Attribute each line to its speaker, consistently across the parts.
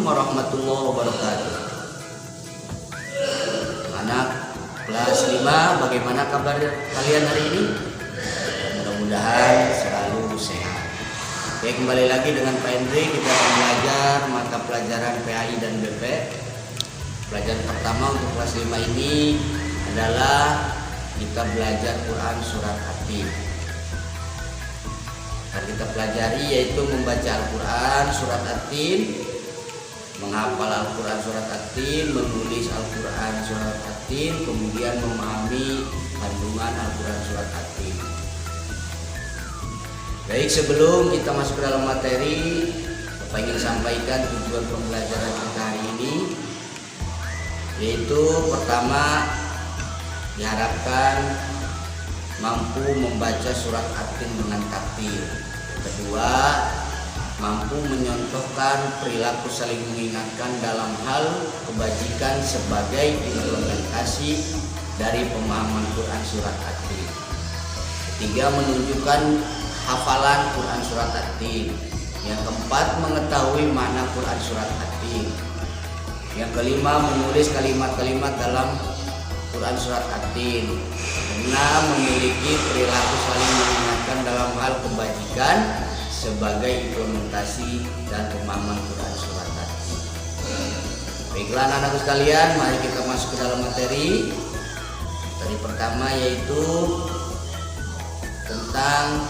Speaker 1: warahmatullahi wabarakatuh. Anak kelas 5, bagaimana kabar kalian hari ini? Mudah-mudahan selalu sehat. Oke, kembali lagi dengan Pak Hendri. Kita akan belajar mata pelajaran PAI dan BP. Pelajaran pertama untuk kelas 5 ini adalah kita belajar Quran surat At-Tin. Yang kita pelajari yaitu membaca Al-Quran surat At-Tin, menghafal Al-Quran surat At-Tin, menulis Al-Quran surat At-Tin, kemudian memahami kandungan Al-Quran surat At-Tin. Baik, sebelum kita masuk ke dalam materi, Bapak ingin sampaikan tujuan pembelajaran kita hari ini, yaitu pertama, diharapkan mampu membaca surat At-Tin dengan takdir. Kedua, mampu menyontohkan perilaku saling mengingatkan dalam hal kebajikan sebagai implementasi dari pemahaman Quran surat At-Tin. Ketiga, menunjukkan hafalan Quran surat At-Tin. Yang keempat, mengetahui makna Quran surat At-Tin. Yang kelima, menulis kalimat-kalimat dalam Quran surat At-Tin. Keenam, memiliki perilaku saling mengingatkan dalam hal kebajikan sebagai implementasi dan pemahaman Quran surat At-Tin. Baiklah anak-anakku sekalian, mari kita masuk ke dalam materi. Materi pertama yaitu tentang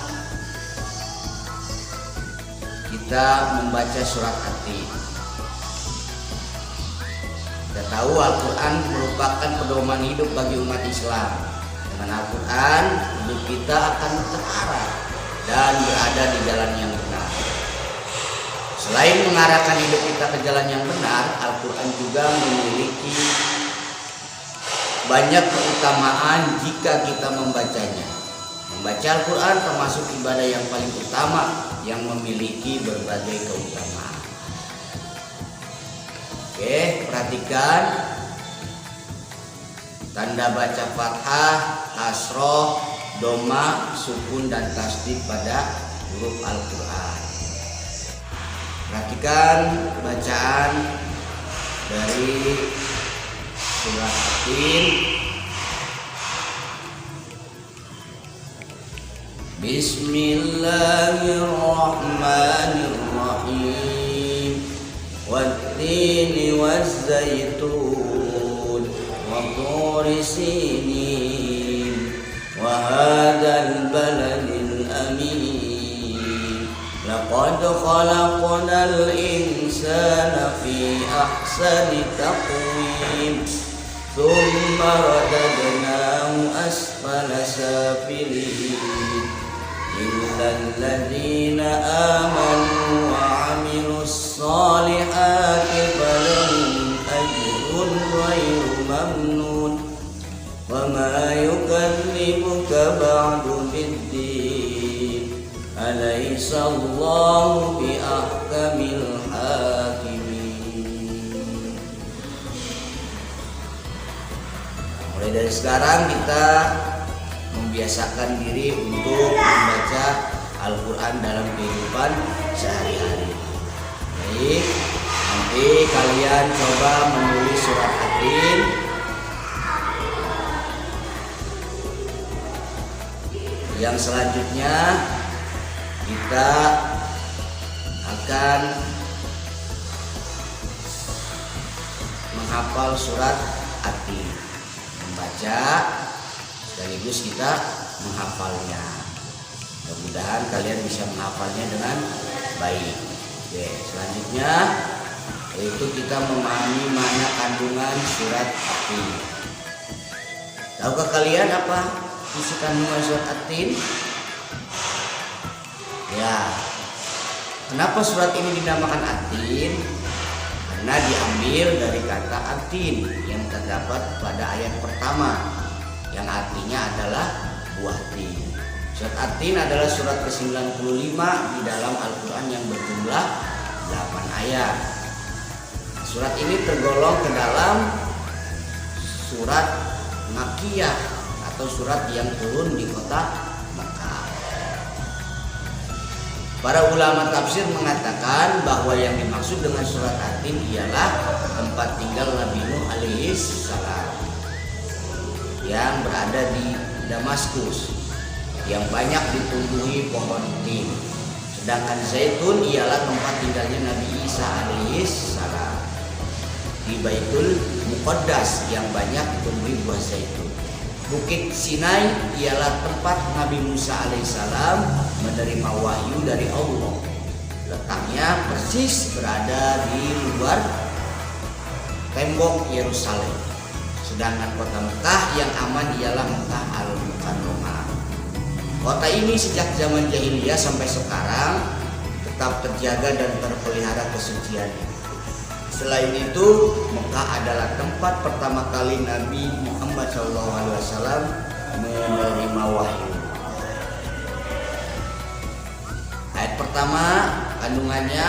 Speaker 1: kita membaca surat At-Tin. Kita tahu Al-Quran merupakan pedoman hidup bagi umat Islam. Dengan Al-Quran, hidup kita akan terarah dan berada di jalan yang benar. Selain mengarahkan hidup kita ke jalan yang benar, Al-Quran juga memiliki banyak keutamaan jika kita membacanya. Membaca Al-Quran termasuk ibadah yang paling utama yang memiliki berbagai keutamaan. Oke, perhatikan tanda baca fathah, kasroh, doma, sukun, dan tasdid pada huruf Al-Quran. Perhatikan bacaan dari surat At-Tin. Bismillahirrahmanirrahim. Wat-tini waz-zaitun wa turi sinin wa hadzal baladil amin. Laqad khalaqnal insana fi ahsani taqwim. Tsumma radadnahu asfala safilin. Illal ladzina amanu wa 'amilus sholihati falahum ajrun ghairu mamnun. Wa ma yukadzibuka ba'du bid-din. Alaysa Allahu bi ahkamil hakimin. Mulai dari sekarang kita membiasakan diri untuk membaca Al-Quran dalam kehidupan sehari-hari. Baik, nanti kalian coba menulis surat At-Tin. Yang selanjutnya kita akan menghafal surat At-Tin, membaca sekaligus kita menghafalnya. Mudah-mudahan kalian bisa menghafalnya dengan baik. Oke, selanjutnya yaitu kita memahami makna kandungan surat At-Tin. Tahukah kalian apa isi kandungan surat At-Tin? Ya, kenapa surat ini dinamakan At-Tin? Karena diambil dari kata At-Tin yang terdapat pada ayat pertama, yang artinya adalah buah tin. Surat At-Tin adalah surat ke-95 di dalam Al-Quran yang berjumlah 8 ayat. Surat ini tergolong ke dalam surat Makkiyah atau surat yang turun di kota Makkah. Para ulama tafsir mengatakan bahwa yang dimaksud dengan surat At-Tin ialah tempat tinggal Nabi Nuh alaihi salam yang berada di Damaskus yang banyak ditumbuhi pohon tin. Sedangkan Zaitun ialah tempat tinggalnya Nabi Isa alaihi salam di Baitul Muqaddas yang banyak ditumbuhi buah zaitun. Bukit Sinai ialah tempat Nabi Musa alaihissalam menerima wahyu dari Allah. Letaknya persis berada di luar tembok Yerusalem. Sedangkan kota Mekah yang aman ialah Mekah al-Mukarramah. Kota ini sejak zaman jahiliyah sampai sekarang tetap terjaga dan terpelihara kesuciannya. Selain itu, Mekah adalah tempat pertama kali Nabi Muhammad SAW menerima wahyu. Ayat pertama, kandungannya,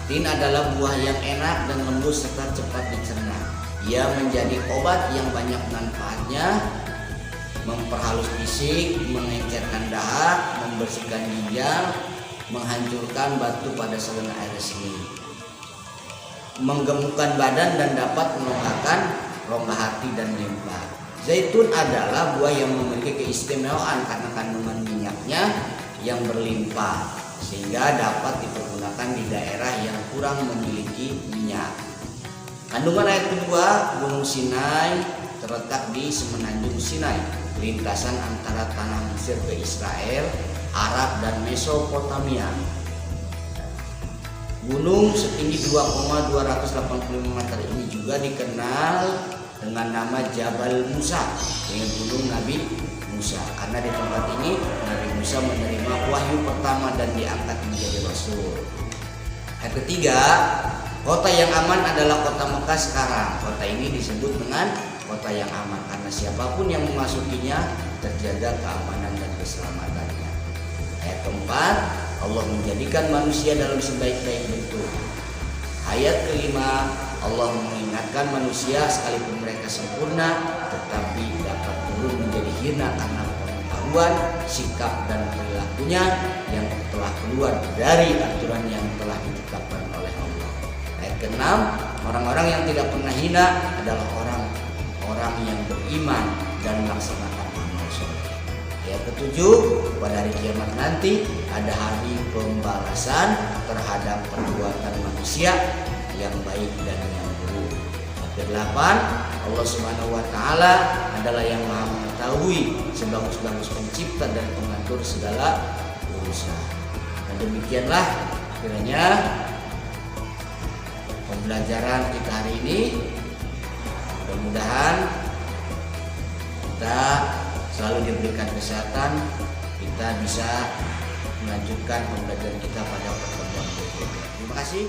Speaker 1: tin adalah buah yang enak dan lembut serta cepat dicerna. Ia menjadi obat yang banyak manfaatnya, memperhalus fisik, mengengkerkan dahak, membersihkan ginjal, menghancurkan batu pada saluran air seni, menggemukkan badan dan dapat melonggarkan rongga hati dan limpa. Zaitun adalah buah yang memiliki keistimewaan karena kandungan minyaknya yang berlimpah sehingga dapat dipergunakan di daerah yang kurang memiliki minyak. Kandungan ayat kedua, Gunung Sinai terletak di Semenanjung Sinai, lintasan antara tanah Mesir ke Israel, Arab dan Mesopotamia. Gunung setinggi 2,285 meter ini juga dikenal dengan nama Jabal Musa, dengan gunung Nabi Musa, karena di tempat ini Nabi Musa menerima wahyu pertama dan diangkat menjadi rasul. Yang ketiga, kota yang aman adalah kota Mekah sekarang. Kota ini disebut dengan kota yang aman karena siapapun yang memasukinya terjaga keamanan dan keselamatannya. Ayat keempat, Allah menjadikan manusia dalam sebaik-baik bentuk. Ayat kelima, Allah mengingatkan manusia sekalipun mereka sempurna tetapi dapat turun menjadi hina karena pengetahuan, sikap dan perilakunya yang telah keluar dari aturan yang telah ditetapkan oleh Allah. Ayat keenam, orang-orang yang tidak pernah hina adalah orang-orang yang beriman dan melaksanakan amal soleh. Ayat ketujuh, pada hari kiamat nanti ada hari pembalasan terhadap perbuatan manusia yang baik dan yang buruk. Ayat kedelapan, Allah Subhanahu wa taala adalah yang Maha mengetahui sebagus-bagus pencipta dan pengatur segala urusan. Dan demikianlah kiranya pembelajaran kita hari ini. Mudah-mudahan kita selalu diberikan kesehatan, kita bisa melanjutkan pembelajaran kita pada pertemuan berikutnya. Terima kasih.